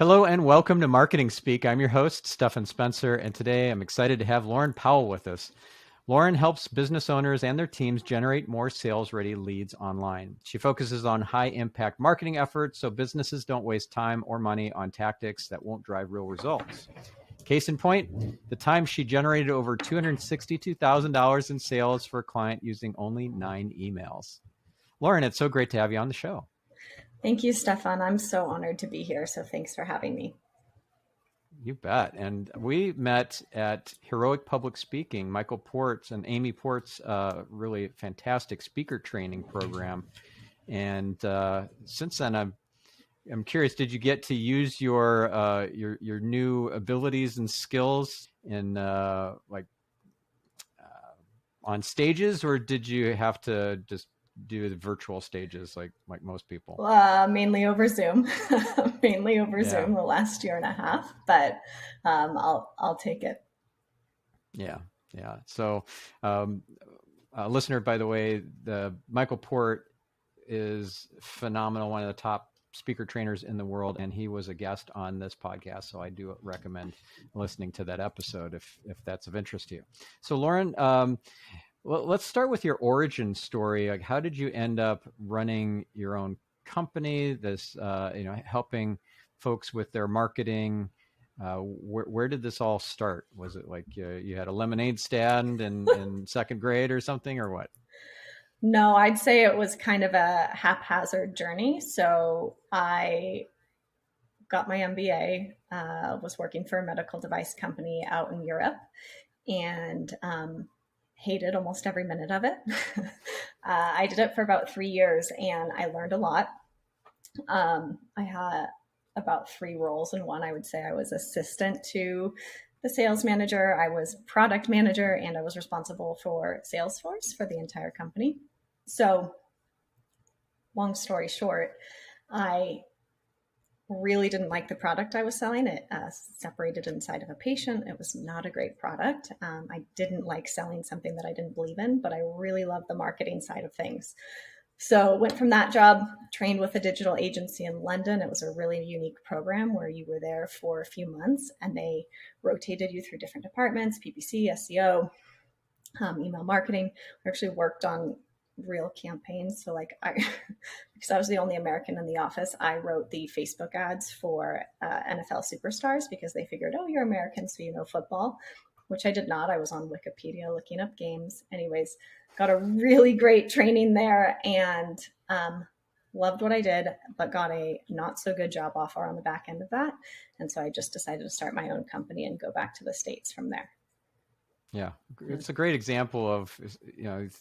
Hello and welcome to Marketing Speak. I'm your host, Stephan Spencer, and today I'm excited to have Lauren Pawell with us. Lauren helps business owners and their teams generate more sales-ready leads online. She focuses on high-impact marketing efforts so businesses don't waste time or money on tactics that won't drive real results. Case in point, the time she generated over $262,000 in sales for a client using only 9 emails. Lauren, it's so great to have you on the show. Thank you, Stefan. I'm so honored to be here. So thanks for having me. You bet. And we met at Heroic Public Speaking, Michael Port's and Amy Port's really fantastic speaker training program. And since then, I'm curious, did you get to use your new abilities and skills in on stages, or did you have to just do the virtual stages like most people? Mainly over Zoom, Zoom the last year and a half, but I'll take it. Yeah. So, listener, by the way, the Michael Port is phenomenal, one of the top speaker trainers in the world, and he was a guest on this podcast. So I do recommend listening to that episode if that's of interest to you. So, Lauren, well, let's start with your origin story. Like, how did you end up running your own company? This, helping folks with their marketing. Where did this all start? Was it like you had a lemonade stand in second grade or something, or what? No, I'd say it was kind of a haphazard journey. So I got my MBA, was working for a medical device company out in Europe, and hated almost every minute of it. I did it for about 3 years and I learned a lot. I had about 3 roles in one. I would say I was assistant to the sales manager, I was product manager, and I was responsible for Salesforce for the entire company. So long story short, I really didn't like the product I was selling. It separated inside of a patient. It was not a great product. I didn't like selling something that I didn't believe in, but I really loved the marketing side of things. So went from that job, trained with a digital agency in London. It was a really unique program where you were there for a few months and they rotated you through different departments, PPC, SEO, email marketing. We actually worked on real campaigns. So because I was the only American in the office, I wrote the Facebook ads for NFL superstars because they figured, oh, you're American, so you know football, which I did not. I was on Wikipedia looking up games. Anyways, got a really great training there and loved what I did, but got a not so good job offer on the back end of that. And so I just decided to start my own company and go back to the States from there. Yeah, it's a great example of,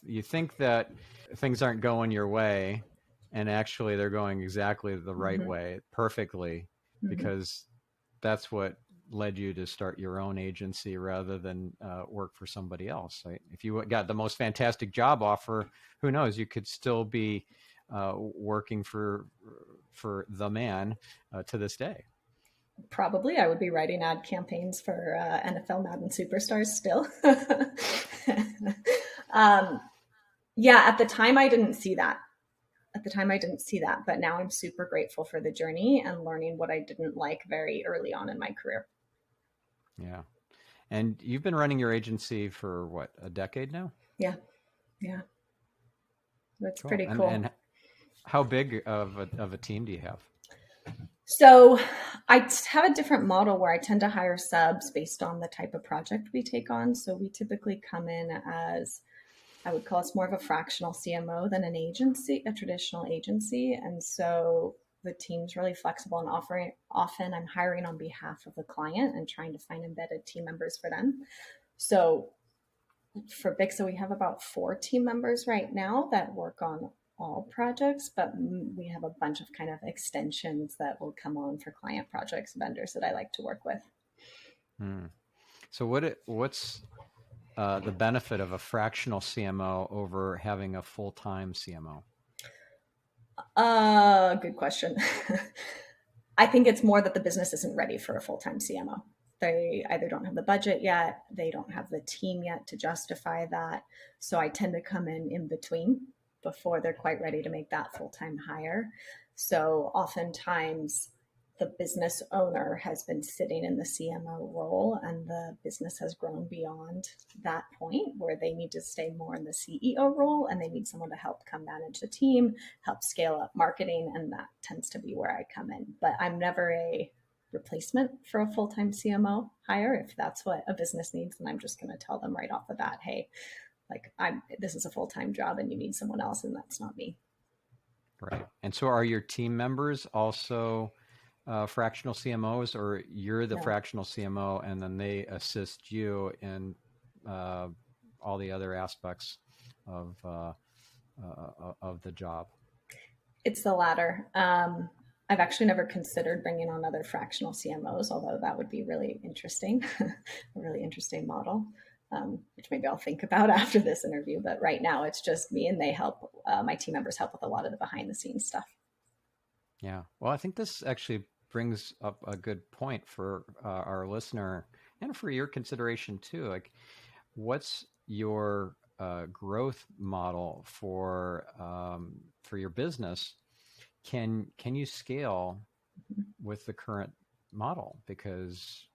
you think that things aren't going your way, and actually they're going exactly the right way, perfectly, because that's what led you to start your own agency rather than work for somebody else. Right? If you got the most fantastic job offer, who knows, you could still be working for the man to this day. Probably I would be writing ad campaigns for NFL Madden Superstars still. At the time I didn't see that. But now I'm super grateful for the journey and learning what I didn't like very early on in my career. Yeah. And you've been running your agency for what, a decade now? Yeah. That's cool. Pretty cool. And how big of a team do you have? So I have a different model where I tend to hire subs based on the type of project we take on. So we typically come in as, I would call us more of a fractional CMO than an agency, a traditional agency. And so the team's really flexible and often I'm hiring on behalf of the client and trying to find embedded team members for them. So for Bixa, we have about 4 team members right now that work on all projects, but we have a bunch of kind of extensions that will come on for client projects, vendors that I like to work with. So what's the benefit of a fractional CMO over having a full-time CMO? Good question. I think it's more that the business isn't ready for a full-time CMO. They either don't have the budget yet, they don't have the team yet to justify that. So I tend to come in between before they're quite ready to make that full-time hire. So oftentimes the business owner has been sitting in the CMO role and the business has grown beyond that point where they need to stay more in the CEO role and they need someone to help come manage the team, help scale up marketing. And that tends to be where I come in. But I'm never a replacement for a full-time CMO hire. If that's what a business needs, then I'm just going to tell them right off the bat, hey, like this is a full-time job and you need someone else, and that's not me. Right. And so are your team members also fractional CMOs, or you're the fractional CMO and then they assist you in all the other aspects of the job? It's the latter. I've actually never considered bringing on other fractional CMOs, although that would be really interesting, a really interesting model, which maybe I'll think about after this interview. But right now it's just me, and they help, my team members help with a lot of the behind the scenes stuff. Yeah. Well, I think this actually brings up a good point for our listener and for your consideration too. Like, what's your growth model for your business? Can you scale with the current model? Because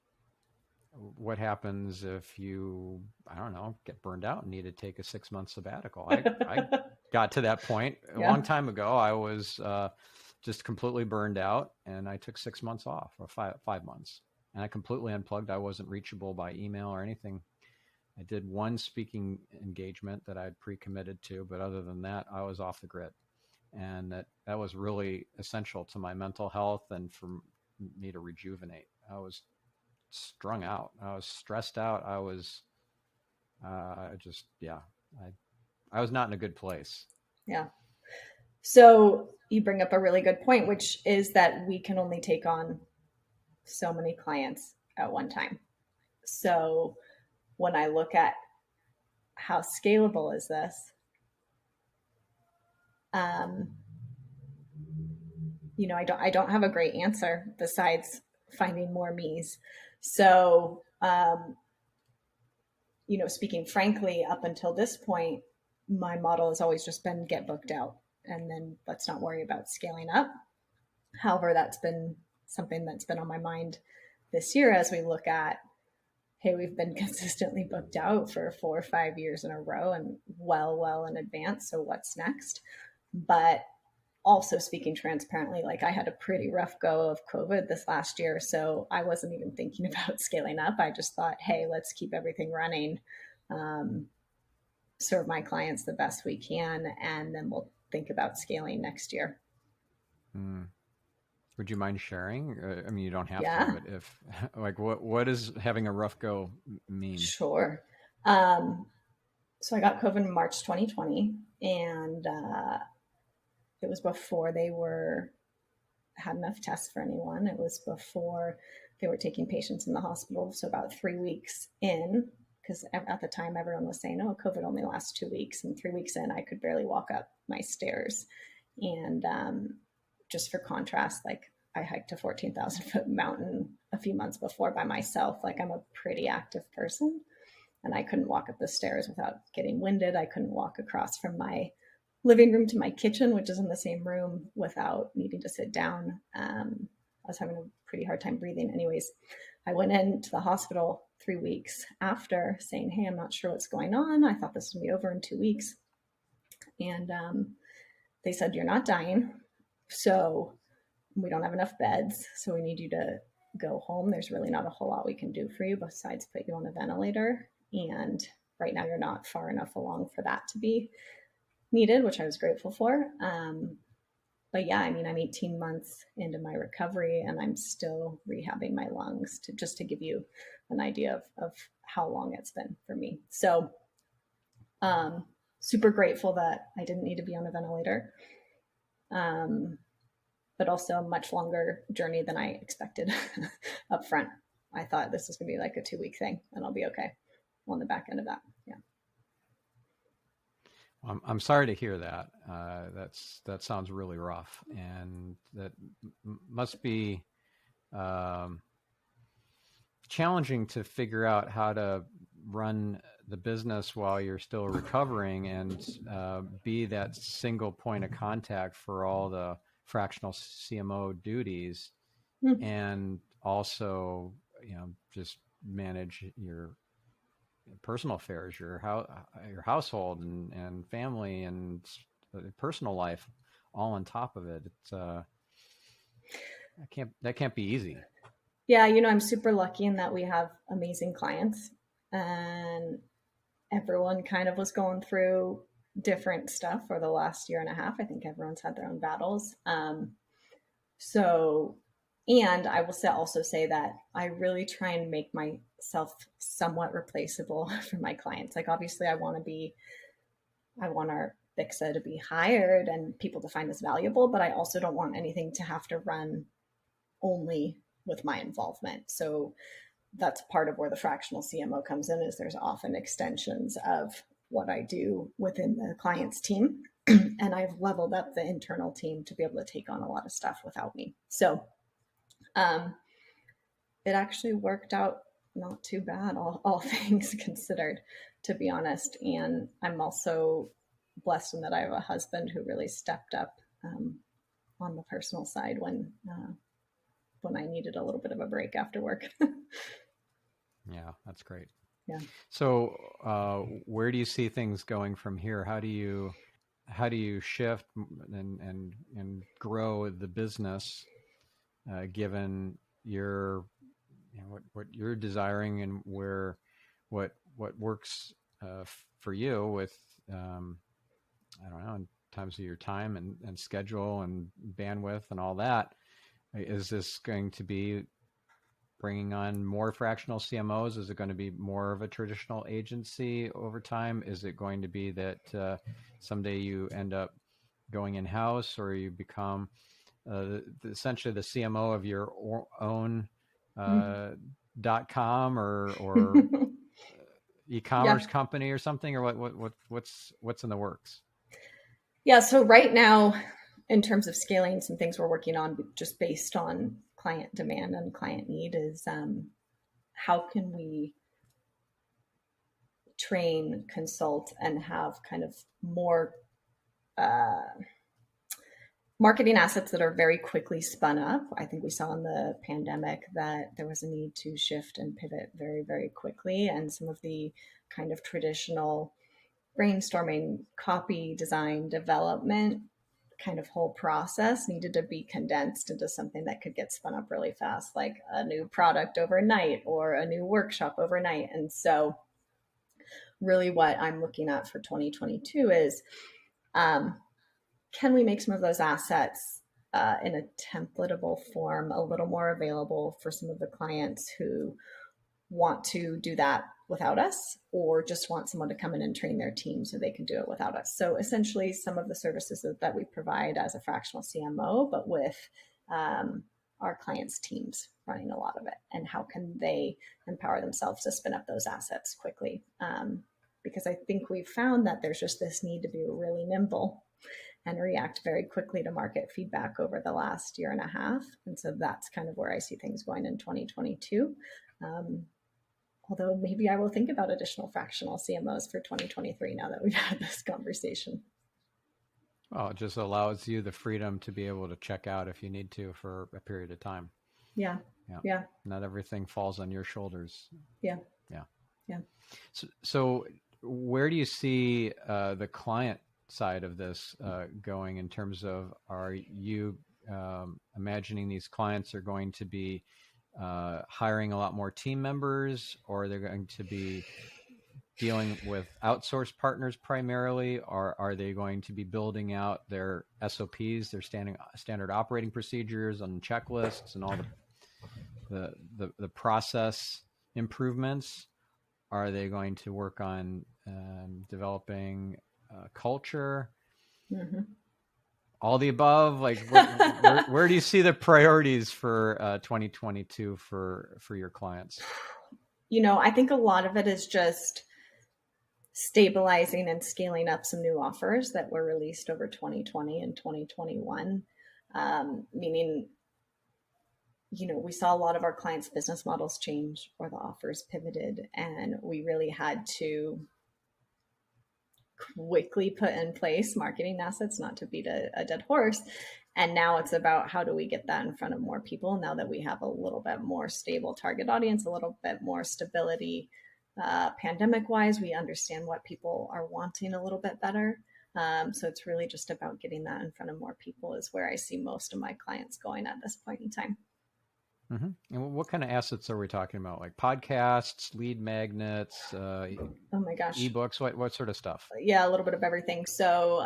what happens if you, I don't know, get burned out and need to take a 6-month sabbatical? I got to that point a long time ago. I was just completely burned out, and I took 6 months off, or 5 months, and I completely unplugged. I wasn't reachable by email or anything. I did one speaking engagement that I'd pre-committed to, but other than that, I was off the grid. And that was really essential to my mental health and for me to rejuvenate. I was strung out. I was stressed out. I was I was not in a good place. Yeah. So you bring up a really good point, which is that we can only take on so many clients at one time. So when I look at how scalable is this, I don't have a great answer besides finding more me's. So, speaking frankly, up until this point, my model has always just been get booked out and then let's not worry about scaling up. However, that's been something that's been on my mind this year as we look at, hey, we've been consistently booked out for 4 or 5 years in a row and well in advance. So what's next? But also speaking transparently, like I had a pretty rough go of COVID this last year. So I wasn't even thinking about scaling up. I just thought, hey, let's keep everything running, serve my clients the best we can, and then we'll think about scaling next year. Would you mind sharing? I mean, you don't have to, but if like, what does having a rough go mean? Sure. So I got COVID in March 2020, and it was before they had enough tests for anyone. It was before they were taking patients in the hospital. So about 3 weeks in, because at the time everyone was saying, oh, COVID only lasts 2 weeks. And 3 weeks in, I could barely walk up my stairs. And just for contrast, like I hiked a 14,000 foot mountain a few months before by myself. Like I'm a pretty active person, and I couldn't walk up the stairs without getting winded. I couldn't walk across from my living room to my kitchen, which is in the same room, without needing to sit down. I was having a pretty hard time breathing. Anyways, I went into the hospital 3 weeks after saying, hey, I'm not sure what's going on. I thought this would be over in 2 weeks. And they said, you're not dying. So we don't have enough beds. So we need you to go home. There's really not a whole lot we can do for you besides put you on a ventilator. And right now you're not far enough along for that to be needed, which I was grateful for. But yeah, I mean, I'm 18 months into my recovery and I'm still rehabbing my lungs, just to give you an idea of how long it's been for me. So super grateful that I didn't need to be on a ventilator, but also a much longer journey than I expected up front. I thought this was going to be like a 2-week thing and I'll be okay on the back end of that. Yeah. I'm sorry to hear that. That sounds really rough, and that must be challenging to figure out how to run the business while you're still recovering and be that single point of contact for all the fractional CMO duties. Mm. and also, just manage your personal affairs, your household and family and personal life all on top of it. It's that can't be easy. Yeah, I'm super lucky in that we have amazing clients, and everyone kind of was going through different stuff for the last year and a half. I think everyone's had their own battles. So, and I will also say that I really try and make myself somewhat replaceable for my clients. Like, obviously, I want our Bixa to be hired and people to find us valuable, but I also don't want anything to have to run only with my involvement. So that's part of where the fractional CMO comes in, is there's often extensions of what I do within the client's team. And I've leveled up the internal team to be able to take on a lot of stuff without me. So um, it actually worked out not too bad, all things considered, to be honest. And I'm also blessed in that I have a husband who really stepped up on the personal side when I needed a little bit of a break after work. Yeah, that's great. Yeah. So, where do you see things going from here? How do you shift and grow the business, given what you're desiring and what works for you with I don't know, in times of your time and schedule and bandwidth and all that. Is this going to be bringing on more fractional CMOs? Is it going to be more of a traditional agency over time? Is it going to be that someday you end up going in-house, or you become essentially the CMO of your own .com or e-commerce Yeah. company or something, or what's in the works? Yeah. So right now, in terms of scaling, some things we're working on just based on client demand and client need is how can we train, consult, and have kind of more uh, marketing assets that are very quickly spun up. I think we saw in the pandemic that there was a need to shift and pivot very, very quickly. And some of the kind of traditional brainstorming, copy, design, development kind of whole process needed to be condensed into something that could get spun up really fast, like a new product overnight or a new workshop overnight. And so, really, what I'm looking at for 2022 is um, can we make some of those assets in a templatable form a little more available for some of the clients who want to do that without us, or just want someone to come in and train their team so they can do it without us. So essentially, some of the services that we provide as a fractional CMO, but with our clients' teams running a lot of it, and how can they empower themselves to spin up those assets quickly? Because I think we've found that there's just this need to be really nimble and react very quickly to market feedback over the last year and a half. And so that's kind of where I see things going in 2022. Although maybe I will think about additional fractional CMOs for 2023 now that we've had this conversation. Well, it just allows you the freedom to be able to check out if you need to for a period of time. Yeah. Yeah. Yeah. Not everything falls on your shoulders. Yeah. Yeah. Yeah. So where do you see the client side of this going in terms of, are you imagining these clients are going to be hiring a lot more team members, or they're going to be dealing with outsourced partners primarily, or are they going to be building out their SOPs, their standard operating procedures and checklists and all the process improvements? Are they going to work on developing culture? Mm-hmm. All the above? Like, where do you see the priorities for 2022 for your clients? I think a lot of it is just stabilizing and scaling up some new offers that were released over 2020 and 2021. Meaning, we saw a lot of our clients' business models change or the offers pivoted, and we really had to quickly put in place marketing assets, not to beat a dead horse. And now it's about how do we get that in front of more people now that we have a little bit more stable target audience, a little bit more stability. Pandemic wise, we understand what people are wanting a little bit better. So it's really just about getting that in front of more people is where I see most of my clients going at this point in time. Mm-hmm. And what kind of assets are we talking about? Like podcasts, lead magnets, Oh my gosh. ebooks, what sort of stuff? Yeah, a little bit of everything. So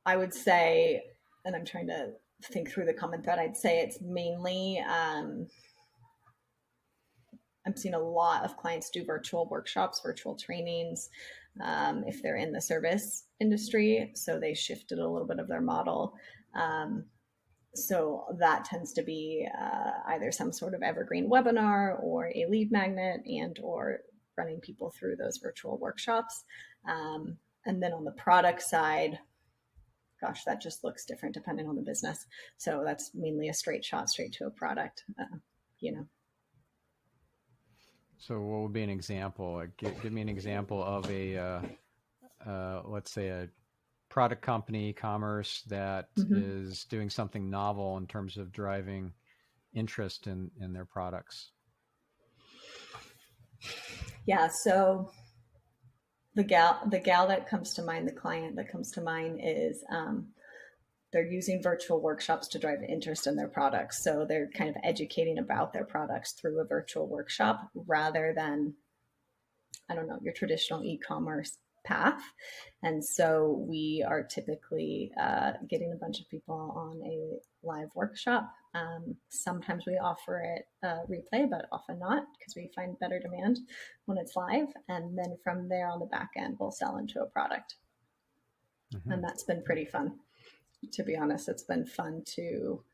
I would say, and I'm trying to think through the comment thread, I'd say it's mainly, I'm seeing a lot of clients do virtual workshops, virtual trainings, if they're in the service industry. So they shifted a little bit of their model. So that tends to be either some sort of evergreen webinar or a lead magnet and or running people through those virtual workshops. And then on the product side, gosh, that just looks different depending on the business. So that's mainly a straight shot straight to a product, So what would be an example? Give me an example of a, let's say a product company, commerce that is doing something novel in terms of driving interest in their products. Yeah. So the gal that comes to mind, the client that comes to mind is, they're using virtual workshops to drive interest in their products. So they're kind of educating about their products through a virtual workshop rather than, I don't know, your traditional e-commerce path. And so we are typically getting a bunch of people on a live workshop. Sometimes we offer it replay, but often not because we find better demand when it's live. And then from there on the back end, we'll sell into a product. Mm-hmm. And that's been pretty fun. To be honest, it's been fun to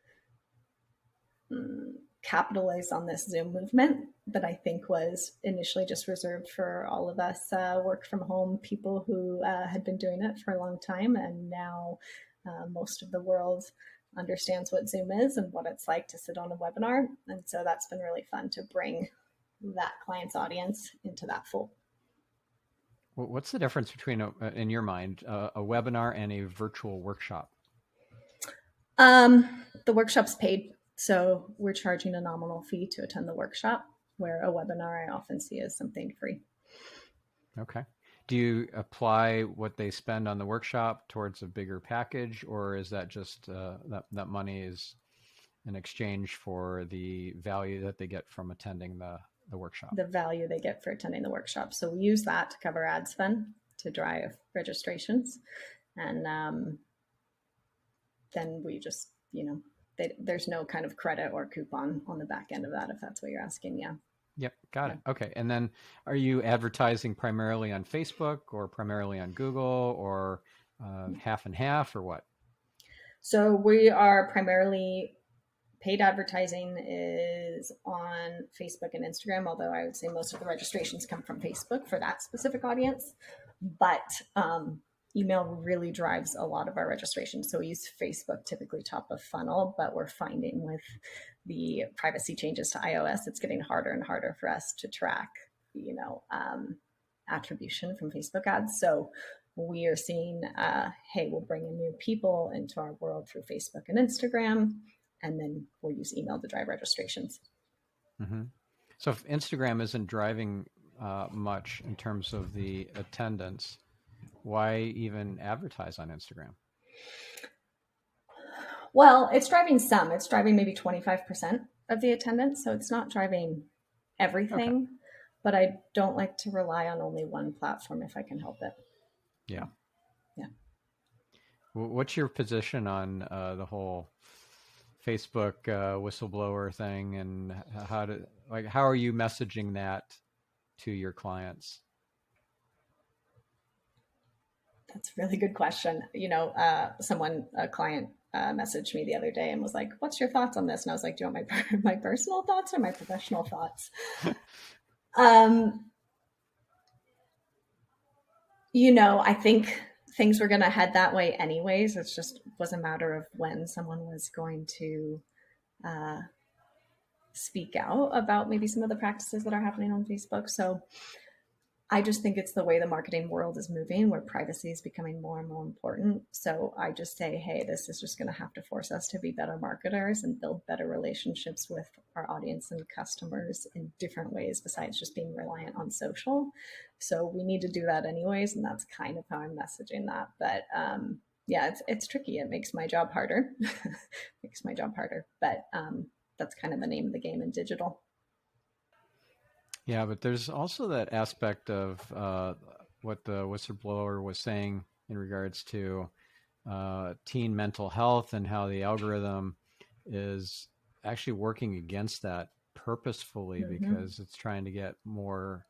capitalize on this Zoom movement that I think was initially just reserved for all of us work from home people who had been doing it for a long time. And now most of the world understands what Zoom is and what it's like to sit on a webinar. And so that's been really fun to bring that client's audience into that fold. What's the difference between, in your mind, a webinar and a virtual workshop? The workshop's paid. So we're charging a nominal fee to attend the workshop, where a webinar I often see as something free. Okay. Do you apply what they spend on the workshop towards a bigger package, or is that just that money is in exchange for the value that they get from attending the workshop? The value they get for attending the workshop. So we use that to cover ad spend to drive registrations. And then we just, there's no kind of credit or coupon on the back end of that, if that's what you're asking. Yeah. Yep. Got it. Okay. And then are you advertising primarily on Facebook or primarily on Google or half and half or what? So we are primarily, paid advertising is on Facebook and Instagram, although I would say most of the registrations come from Facebook for that specific audience. But email really drives a lot of our registrations. So we use Facebook typically top of funnel, but we're finding with the privacy changes to iOS, it's getting harder and harder for us to track, attribution from Facebook ads. So we are seeing, hey, we'll bring in new people into our world through Facebook and Instagram, and then we'll use email to drive registrations. Mm-hmm. So if Instagram isn't driving much in terms of the attendance, why even advertise on Instagram? Well, it's driving some. It's driving maybe 25% of the attendance. So it's not driving everything, okay. But I don't like to rely on only one platform if I can help it. Yeah. Yeah. What's your position on the whole Facebook whistleblower thing, and how are you messaging that to your clients? That's a really good question. A client messaged me the other day and was like, "What's your thoughts on this?" And I was like, "Do you want my personal thoughts or my professional thoughts?" I think things were going to head that way anyways. It just was a matter of when someone was going to speak out about maybe some of the practices that are happening on Facebook. So I just think it's the way the marketing world is moving, where privacy is becoming more and more important. So I just say, hey, this is just going to have to force us to be better marketers and build better relationships with our audience and customers in different ways besides just being reliant on social. So we need to do that anyways, and that's kind of how I'm messaging that. But yeah, it's tricky. It makes my job harder. Makes my job harder. But that's kind of the name of the game in digital. Yeah, but there's also that aspect of what the whistleblower was saying in regards to teen mental health and how the algorithm is actually working against that purposefully Mm-hmm. because it's trying to get more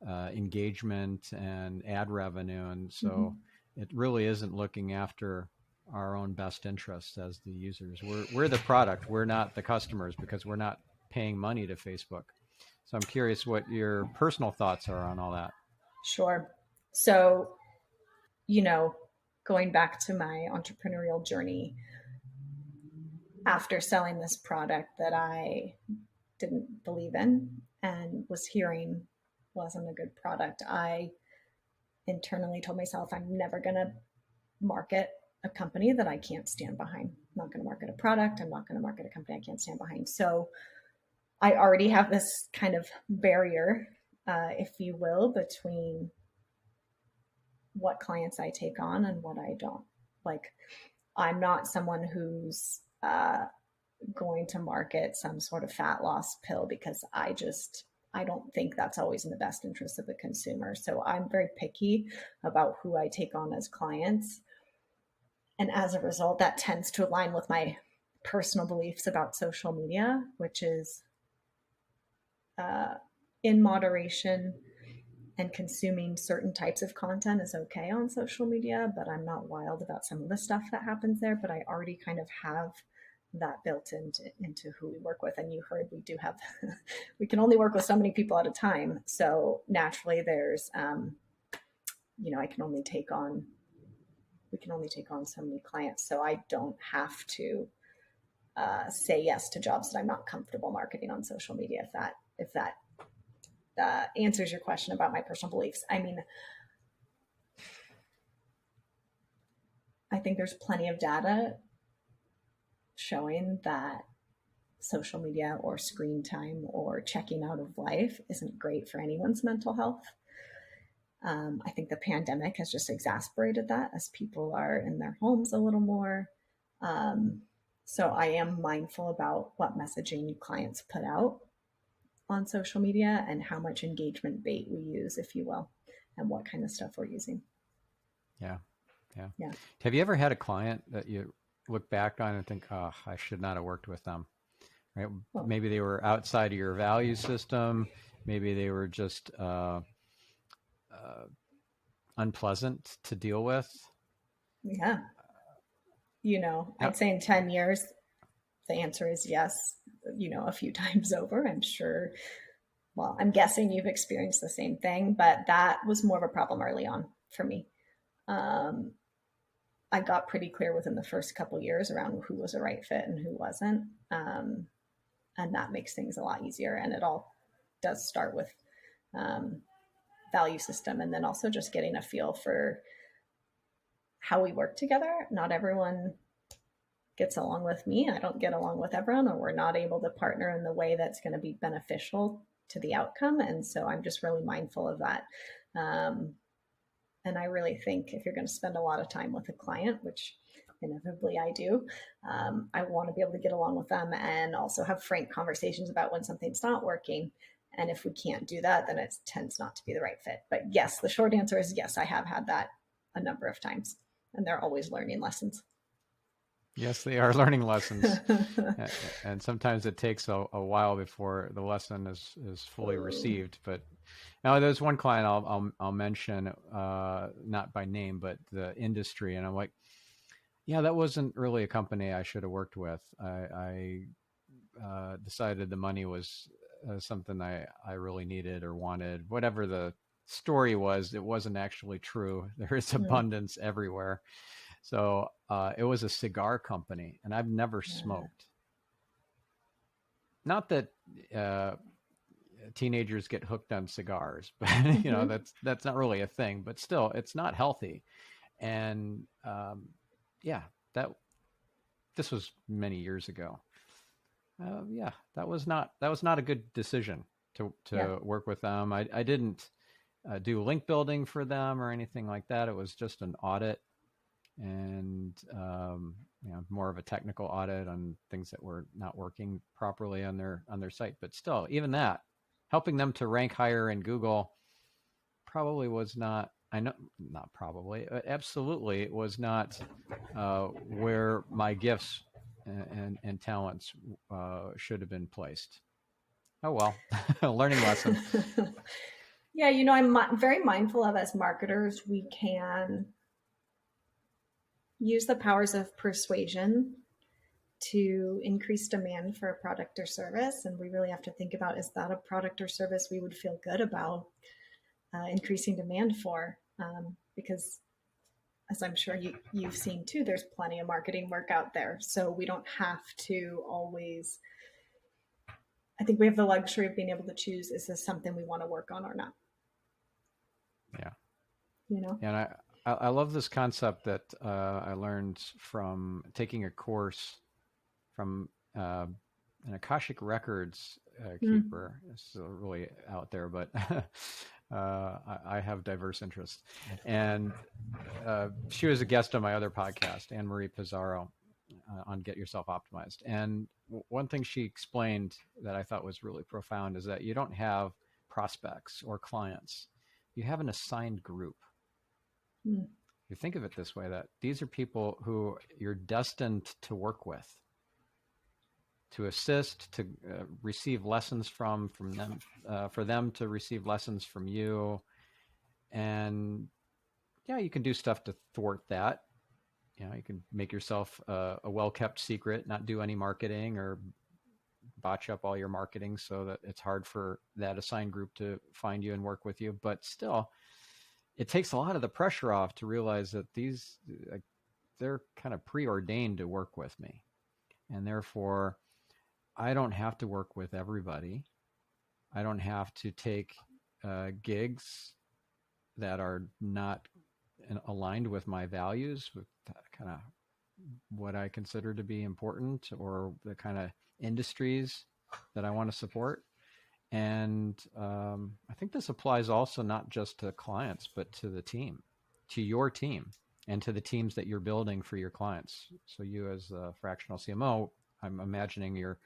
engagement and ad revenue. And Mm-hmm. so it really isn't looking after our own best interests as the users. We're the product. We're not the customers because we're not paying money to Facebook. So I'm curious what your personal thoughts are on all that. Sure. So, you know, going back to my entrepreneurial journey, after selling this product that I didn't believe in and was hearing wasn't a good product, I internally told myself I'm never going to market a company that I can't stand behind. I'm not going to market a product. I'm not going to market a company I can't stand behind. So I already have this kind of barrier, if you will, between what clients I take on and what I don't. Like, I'm not someone who's going to market some sort of fat loss pill because I don't think that's always in the best interest of the consumer. So I'm very picky about who I take on as clients. And as a result, that tends to align with my personal beliefs about social media, which is uh, in moderation, and consuming certain types of content is okay on social media, but I'm not wild about some of the stuff that happens there. But I already kind of have that built into who we work with. And you heard we do have, we can only work with so many people at a time. So naturally there's, I can only take on, we can only take on so many clients. So I don't have to say yes to jobs that I'm not comfortable marketing on social media. If that answers your question about my personal beliefs. I mean, I think there's plenty of data showing that social media or screen time or checking out of life isn't great for anyone's mental health. I think the pandemic has just exacerbated that as people are in their homes a little more. So I am mindful about what messaging clients put out on social media and how much engagement bait we use, if you will, and what kind of stuff we're using. Yeah. Yeah. Yeah. Have you ever had a client that you look back on and think, oh, I should not have worked with them? Right? Well, Maybe they were outside of your value system. Maybe they were just unpleasant to deal with. yeah. How, I'd say in 10 years, the answer is yes, a few times over. I'm sure. Well, I'm guessing you've experienced the same thing, but that was more of a problem early on for me. Um, I got pretty clear within the first couple years around who was a right fit and who wasn't. And that makes things a lot easier. And it all does start with um, value system and then also just getting a feel for how we work together. Not everyone gets along with me. I don't get along with everyone, or we're not able to partner in the way that's going to be beneficial to the outcome. And so I'm just really mindful of that. And I really think if you're going to spend a lot of time with a client, which inevitably I do, I want to be able to get along with them and also have frank conversations about when something's not working. And if we can't do that, then it tends not to be the right fit. But yes, the short answer is yes, I have had that a number of times, and they're always learning lessons. yes, they are learning lessons, and sometimes it takes a while before the lesson is fully received. But now there's one client I'll mention, not by name, but the industry, and I'm like, yeah, that wasn't really a company I should have worked with. I decided the money was something I really needed or wanted. Whatever the story was, it wasn't actually true. There is Mm. abundance everywhere. So it was a cigar company, and I've never Uh, smoked. Not that uh, teenagers get hooked on cigars, but that's not really a thing. But still, it's not healthy. And yeah, that this was many years ago. Yeah, that was not a good decision to Yeah. work with them. I didn't do link building for them or anything like that. It was just an audit and more of a technical audit on things that were not working properly on their site. But still, even that, helping them to rank higher in Google probably was not. I know, not probably, absolutely, it was not where my gifts and talents should have been placed. Oh well, a learning lesson. Yeah, I'm very mindful of, as marketers, we can use the powers of persuasion to increase demand for a product or service. And we really have to think about, is that a product or service we would feel good about increasing demand for? Because as I'm sure you've seen too, there's plenty of marketing work out there. So we don't have to always, I think we have the luxury of being able to choose, is this something we want to work on or not? Yeah. You know? And I love this concept that I learned from taking a course from an Akashic Records keeper. It's really out there, but I have diverse interests. And she was a guest on my other podcast, Anne Marie Pizarro, on Get Yourself Optimized. And one thing she explained that I thought was really profound is that you don't have prospects or clients. You have an assigned group. You think of it this way, that these are people who you're destined to work with, to assist, to receive lessons from them, for them to receive lessons from you. And yeah, you can do stuff to thwart that. You can make yourself a well-kept secret, not do any marketing or botch up all your marketing so that it's hard for that assigned group to find you and work with you. But still, it takes a lot of the pressure off to realize that they're kind of preordained to work with me. And therefore, I don't have to work with everybody. I don't have to take gigs that are not aligned with my values, with kind of what I consider to be important, or the kind of industries that I want to support. And I think this applies also not just to clients, but to the team, to your team, and to the teams that you're building for your clients. So you, as a fractional CMO, I'm imagining you're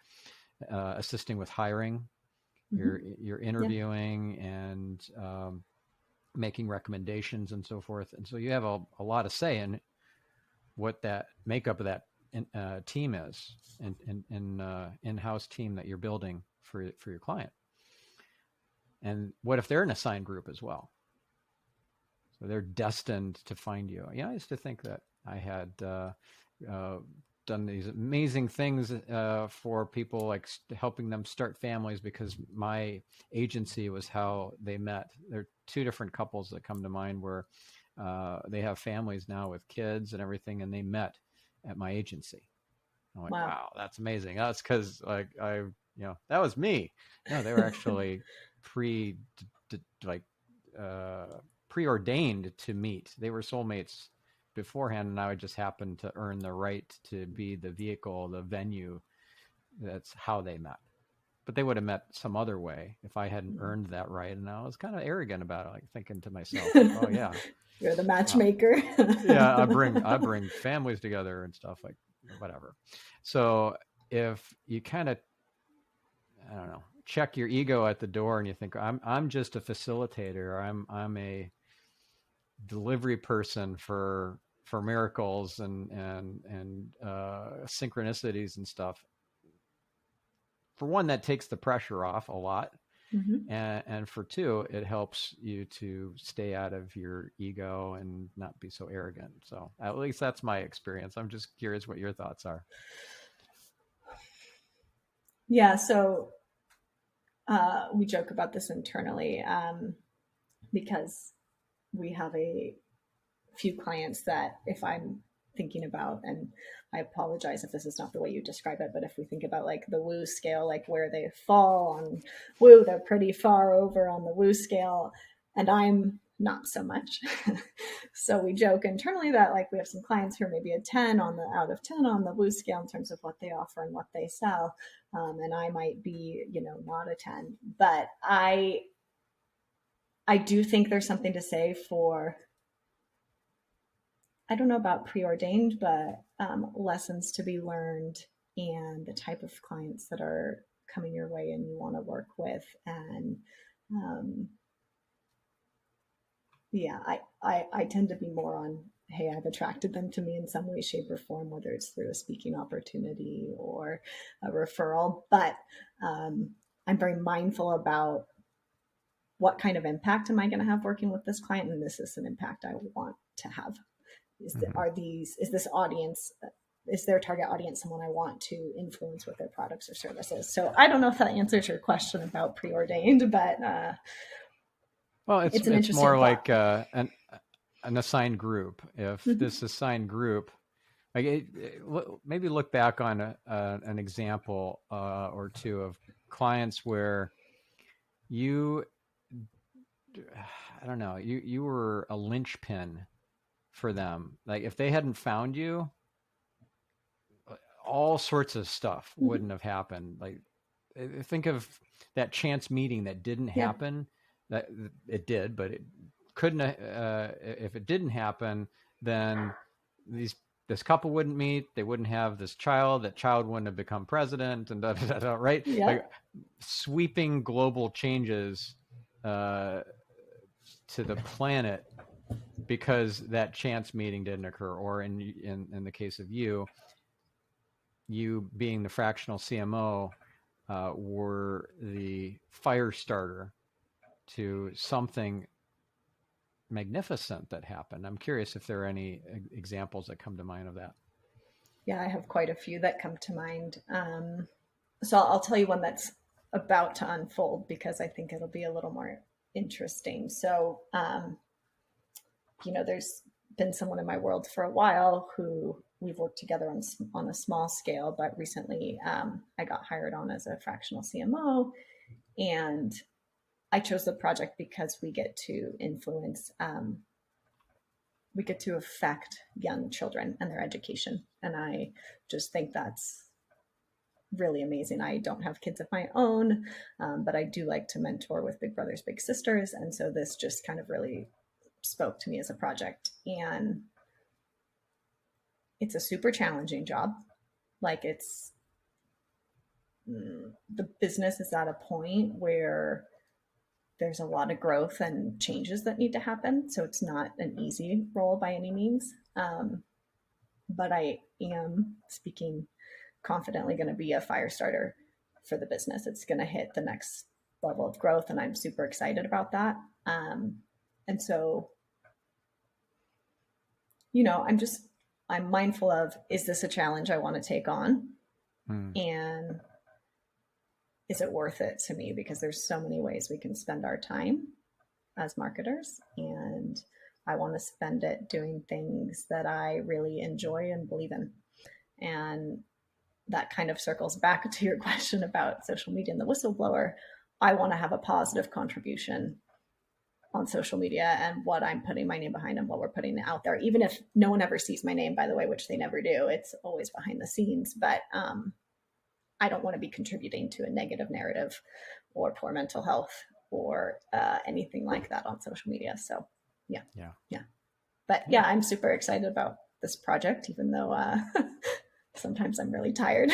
assisting with hiring, you're interviewing, and making recommendations and so forth. And so you have a lot of say in what that makeup of that team is, and in-house team that you're building for your client. And what if they're an assigned group as well? So they're destined to find you. I used to think that I had done these amazing things for people, like helping them start families, because my agency was how they met. There are two different couples that come to mind where they have families now with kids and everything, and they met at my agency. I'm like, wow, that's amazing. That's because that was me. No, they were actually preordained to meet. They were soulmates beforehand, and I would just happen to earn the right to be the vehicle, the venue. That's how they met. But they would have met some other way if I hadn't earned that right. And I was kind of arrogant about it, like thinking to myself, oh yeah, you're the matchmaker. Yeah, I bring families together and stuff, like whatever. So if you kind of, I don't know, check your ego at the door and you think I'm just a facilitator, or I'm a delivery person for miracles and synchronicities and stuff. For one, that takes the pressure off a lot. And for two, it helps you to stay out of your ego and not be so arrogant. So at least that's my experience. I'm just curious what your thoughts are. Yeah, so we joke about this internally because we have a few clients that if I'm thinking about, and I apologize if this is not the way you describe it, but if we think about like the woo scale, like where they fall on woo, they're pretty far over on the woo scale, and I'm not so much. So we joke internally that like we have some clients who are maybe a 10 on the out of 10 on the woo scale in terms of what they offer and what they sell. And I might be, not a 10, but I do think there's something to say for, I don't know about preordained, but lessons to be learned and the type of clients that are coming your way and you want to work with. And I tend to be more on, hey, I've attracted them to me in some way, shape, or form, whether it's through a speaking opportunity or a referral. But I'm very mindful about what kind of impact am I going to have working with this client, and this is an impact I want to have. Is this audience, is their target audience someone I want to influence with their products or services? So I don't know if that answers your question about preordained, but well, it's an interesting more thought. like an assigned group. If this assigned group, like maybe look back on an example or two of clients where you, I don't know, you were a linchpin for them. Like if they hadn't found you, all sorts of stuff wouldn't have happened. Like think of that chance meeting that didn't happen. That it did, but it couldn't. If it didn't happen, then this couple wouldn't meet. They wouldn't have this child. That child wouldn't have become president, and right? Yeah. Like sweeping global changes to the planet because that chance meeting didn't occur, or in the case of you being the fractional CMO were the fire starter to something magnificent that happened. I'm curious if there are any examples that come to mind of that. Yeah, I have quite a few that come to mind. So I'll tell you one that's about to unfold because I think it'll be a little more interesting. So, there's been someone in my world for a while who we've worked together on a small scale, but recently I got hired on as a fractional CMO, and I chose the project because we get to influence, we get to affect young children and their education. And I just think that's really amazing. I don't have kids of my own, but I do like to mentor with big brothers, big sisters. And so this just kind of really spoke to me as a project. And it's a super challenging job. Like the business is at a point where there's a lot of growth and changes that need to happen. So it's not an easy role by any means. But I am, speaking confidently, going to be a fire starter for the business. It's going to hit the next level of growth, and I'm super excited about that. And so, I'm mindful of, is this a challenge I want to take on? And is it worth it to me? Because there's so many ways we can spend our time as marketers, and I want to spend it doing things that I really enjoy and believe in. And that kind of circles back to your question about social media and the whistleblower. I want to have a positive contribution on social media and what I'm putting my name behind and what we're putting out there. Even if no one ever sees my name, by the way, which they never do, it's always behind the scenes. But I don't want to be contributing to a negative narrative or poor mental health or anything like that on social media. So yeah. But yeah, I'm super excited about this project, even though sometimes I'm really tired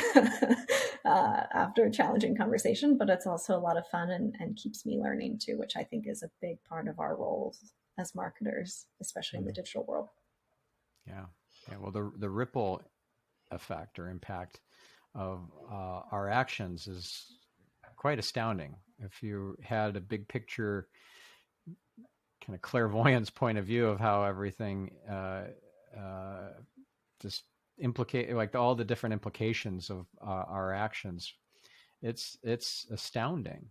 after a challenging conversation, but it's also a lot of fun and keeps me learning too, which I think is a big part of our roles as marketers, especially in the digital world. Yeah. Well, the ripple effect or impact of our actions is quite astounding. If you had a big picture kind of clairvoyance point of view of how everything just implicate, like all the different implications of our actions, it's astounding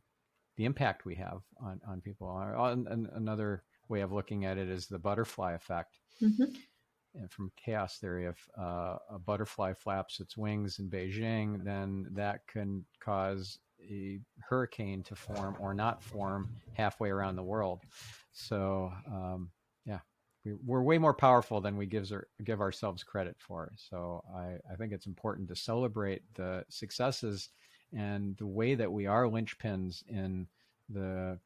the impact we have on people. And another way of looking at it is the butterfly effect. from chaos theory, if a butterfly flaps its wings in Beijing, then that can cause a hurricane to form or not form halfway around the world. So, yeah, we're way more powerful than we give ourselves credit for. So I think it's important to celebrate the successes and the way that we are linchpins in the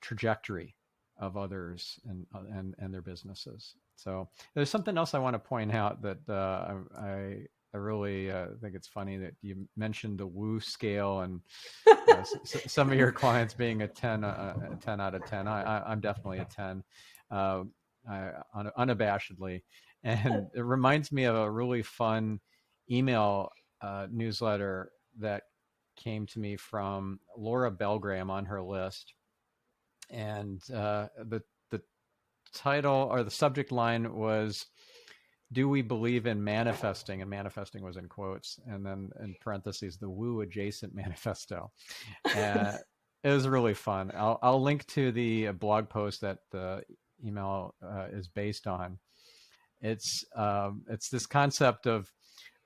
trajectory of others and their businesses. So there's something else I want to point out that I really think it's funny that you mentioned the Woo scale and some of your clients being a 10 out of 10. I'm definitely a 10, unabashedly. And it reminds me of a really fun email newsletter that came to me from Laura Belgray. I'm on her list. And the title or the subject line was, "Do we believe in manifesting?" And manifesting was in quotes, and then in parentheses, the Woo adjacent manifesto. And it was really fun. I'll link to the blog post that the email is based on. It's this concept of,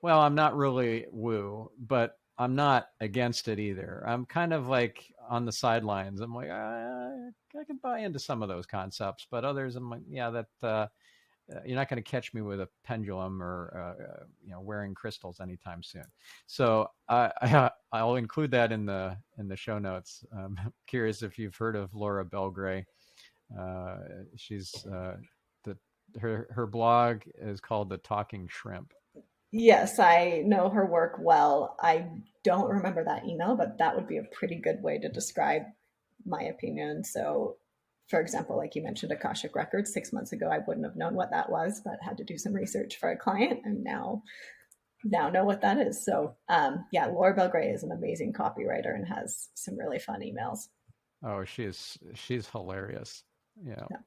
well, I'm not really Woo, but I'm not against it either. I'm kind of like on the sidelines. I'm like, I can buy into some of those concepts, but others, I'm like, yeah, that you're not going to catch me with a pendulum or wearing crystals anytime soon. So I'll include that in the show notes. Curious if you've heard of Laura Belgray. She's her blog is called The Talking Shrimp. Yes, I know her work well. I don't remember that email, but that would be a pretty good way to describe my opinion. So, for example, like you mentioned, Akashic Records 6 months ago, I wouldn't have known what that was, but had to do some research for a client, and now know what that is. So, yeah, Laura Belgray is an amazing copywriter and has some really fun emails. Oh, she's hilarious. Yeah. Yeah.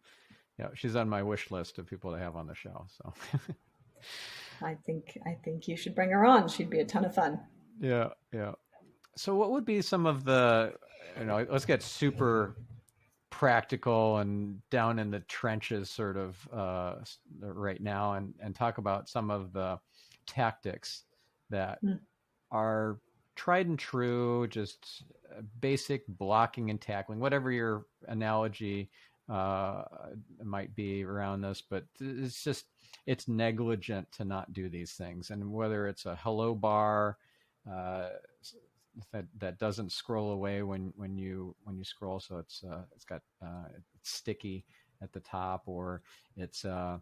Yeah, she's on my wish list of people to have on the show. So I think you should bring her on. She'd be a ton of fun. yeah, yeah. So what would be some of the, let's get super practical and down in the trenches sort of right now and talk about some of the tactics that are tried and true, just basic blocking and tackling, whatever your analogy might be around this, but it's negligent to not do these things. And whether it's a hello bar that doesn't scroll away when you scroll, so it's sticky at the top, or it's an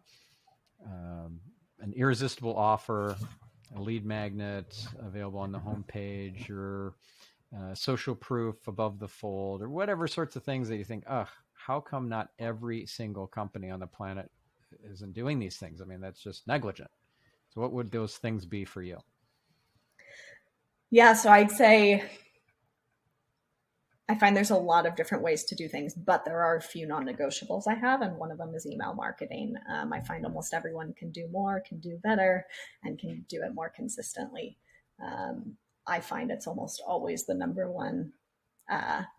irresistible offer, a lead magnet available on the homepage, or social proof above the fold, or whatever sorts of things that you think, how come not every single company on the planet isn't doing these things? I mean, that's just negligent. So what would those things be for you? Yeah, so I'd say I find there's a lot of different ways to do things, but there are a few non-negotiables I have, and one of them is email marketing. I find almost everyone can do more, can do better, and can do it more consistently. I find it's almost always the number one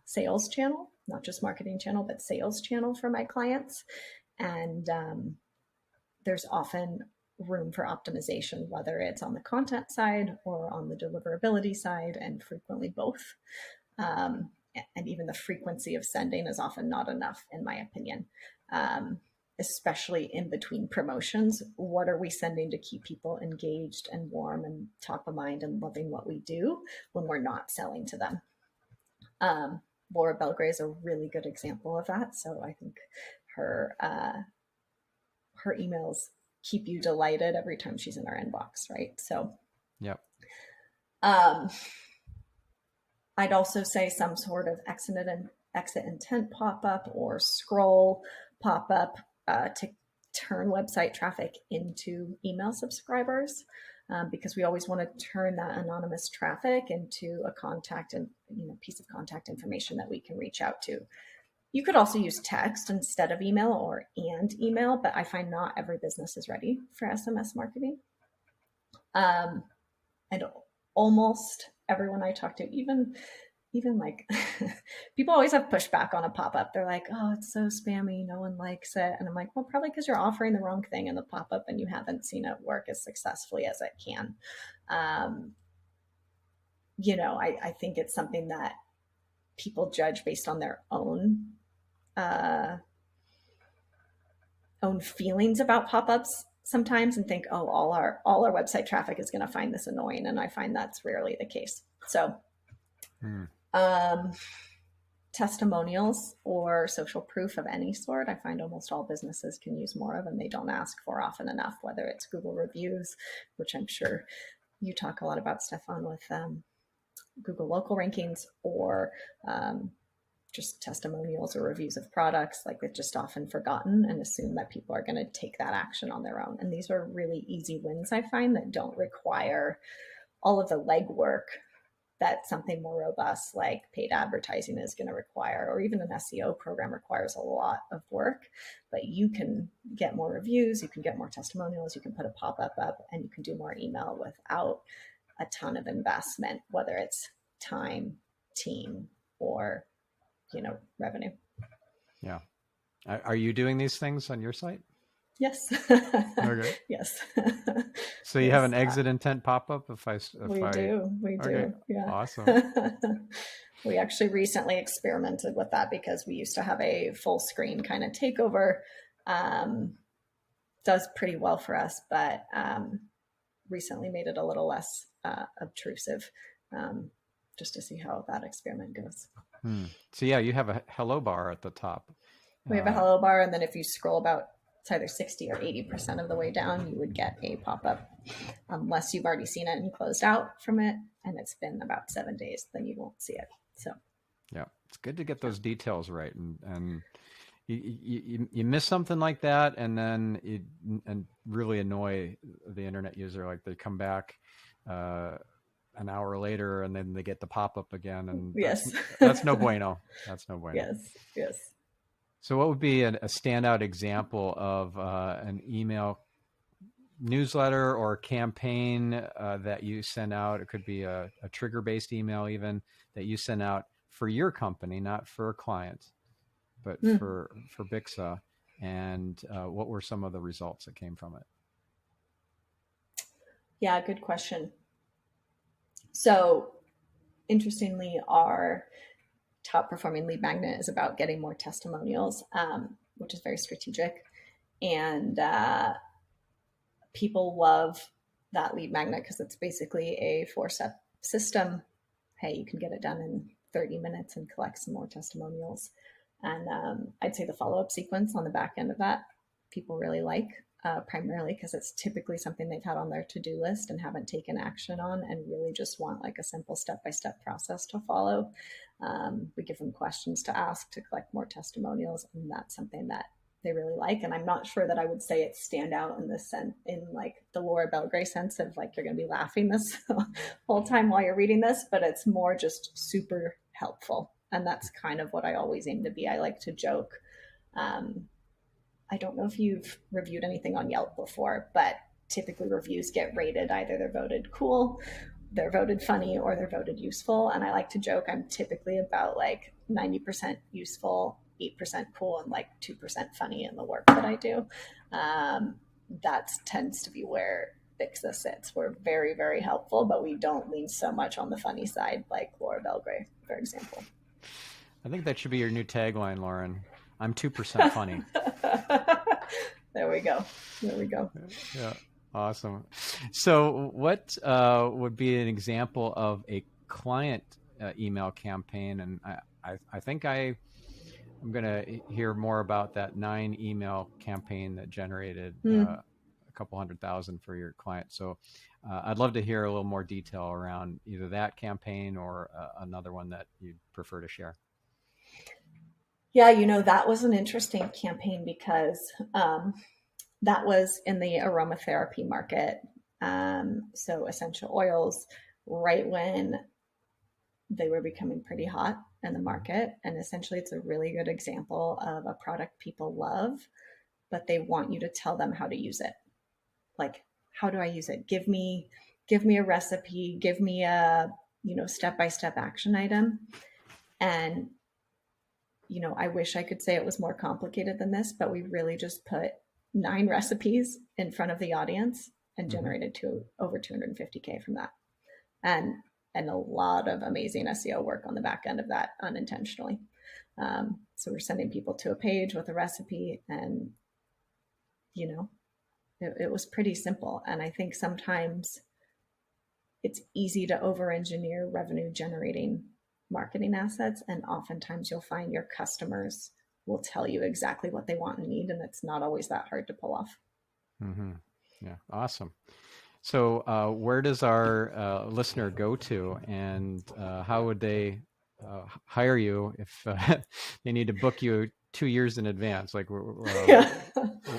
sales channel, not just marketing channel, but sales channel for my clients. And there's often room for optimization, whether it's on the content side or on the deliverability side, and frequently both. And even the frequency of sending is often not enough, in my opinion, especially in between promotions. What are we sending to keep people engaged and warm and top of mind and loving what we do when we're not selling to them? Laura Belgray is a really good example of that. So I think her emails keep you delighted every time she's in our inbox, right? So, yep. I'd also say some sort of exit intent pop-up or scroll pop-up to turn website traffic into email subscribers, because we always want to turn that anonymous traffic into a contact and piece of contact information that we can reach out to. You could also use text instead of email or email, but I find not every business is ready for SMS marketing. And almost everyone I talk to, even even like people always have pushback on a pop-up. They're like, oh, it's so spammy, no one likes it. And I'm like, well, probably because you're offering the wrong thing in the pop-up and you haven't seen it work as successfully as it can. I think it's something that people judge based on their own feelings about pop-ups sometimes, and think, oh, all our website traffic is going to find this annoying, and I find that's rarely the case. So testimonials or social proof of any sort, I find almost all businesses can use more of, and they don't ask for often enough, whether it's Google reviews, which I'm sure you talk a lot about, Stephan, with Google local rankings, or just testimonials or reviews of products. Like, they're just often forgotten and assume that people are going to take that action on their own. And these are really easy wins, I find, that don't require all of the legwork that something more robust like paid advertising is going to require, or even an SEO program requires a lot of work. But you can get more reviews, you can get more testimonials, you can put a pop-up up, and you can do more email without a ton of investment, whether it's time, team, or revenue. Yeah. Are you doing these things on your site? Yes. Okay. Yes. So you have an exit intent pop-up We do. Okay. Yeah. Awesome. We actually recently experimented with that because we used to have a full screen kind of takeover. Does pretty well for us, but recently made it a little less obtrusive, just to see how that experiment goes. So yeah, you have a hello bar at the top. We have a hello bar, and then if you scroll about, it's either 60 or 80% of the way down, you would get a pop-up. Unless you've already seen it and closed out from it, and it's been about 7 days, then you won't see it. So yeah, it's good to get those details right, and you miss something like that, and then and really annoy the internet user. Like, they come back an hour later, and then they get the pop-up again, and yes, that's no bueno. That's no bueno. Yes. So what would be a standout example of an email newsletter or campaign that you send out? It could be a trigger-based email even that you send out for your company, not for a client, but for Bixa. And what were some of the results that came from it? Yeah, good question. So interestingly, our top performing lead magnet is about getting more testimonials, which is very strategic. And people love that lead magnet because it's basically a 4-step system. Hey, you can get it done in 30 minutes and collect some more testimonials. And I'd say the follow-up sequence on the back end of that, people really like, primarily because it's typically something they've had on their to-do list and haven't taken action on, and really just want like a simple step-by-step process to follow. We give them questions to ask to collect more testimonials, and that's something that they really like. And I'm not sure that I would say it's stand out in this sense, in like the Laura Belgray sense of like, you're going to be laughing this whole time while you're reading this, but it's more just super helpful. And that's kind of what I always aim to be. I like to joke. I don't know if you've reviewed anything on Yelp before, but typically reviews get rated. Either they're voted cool, they're voted funny, or they're voted useful. And I like to joke I'm typically about like 90% useful, 8% cool, and like 2% funny in the work that I do. That tends to be where Bixa sits. We're very, very helpful, but we don't lean so much on the funny side like Laura Belgray, for example. I think that should be your new tagline, Lauren. I'm 2% funny. There we go. Yeah, awesome. So what would be an example of a client email campaign? And I think I'm going to hear more about that 9 email campaign that generated a couple 100,000 for your client. So I'd love to hear a little more detail around either that campaign or another one that you'd prefer to share. Yeah, that was an interesting campaign because that was in the aromatherapy market. So essential oils, right when they were becoming pretty hot in the market. And essentially it's a really good example of a product people love, but they want you to tell them how to use it. Like, how do I use it? Give me a recipe, give me a step-by-step action item. And, I wish I could say it was more complicated than this, but we really just put 9 recipes in front of the audience and generated over 250K from that. And a lot of amazing SEO work on the back end of that unintentionally. So we're sending people to a page with a recipe, and, it was pretty simple. And I think sometimes it's easy to over-engineer revenue generating marketing assets. And oftentimes you'll find your customers will tell you exactly what they want and need. And it's not always that hard to pull off. Mm-hmm. Yeah. Awesome. So where does our listener go to, and how would they hire you if they need to book you 2 years in advance? Like,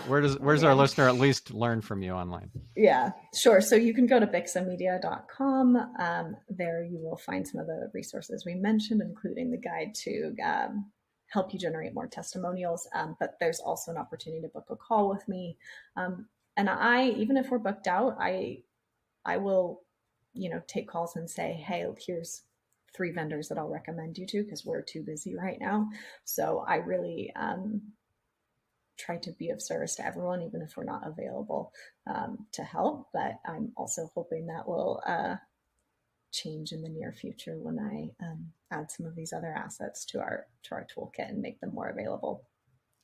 where's our listener at least learn from you online? Yeah, sure. So you can go to bixamedia.com. There you will find some of the resources we mentioned, including the guide to help you generate more testimonials. But there's also an opportunity to book a call with me. And even if we're booked out, I will, take calls and say, hey, here's 3 vendors that I'll recommend you to, because we're too busy right now. So I really try to be of service to everyone, even if we're not available to help. But I'm also hoping that will change in the near future when I add some of these other assets to our toolkit and make them more available.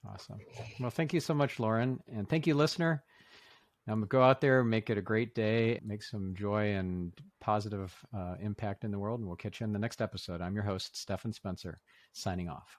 Awesome. Well, thank you so much, Lauren. And thank you, listener. Go out there, make it a great day, make some joy and positive impact in the world, and we'll catch you in the next episode. I'm your host, Stephan Spencer, signing off.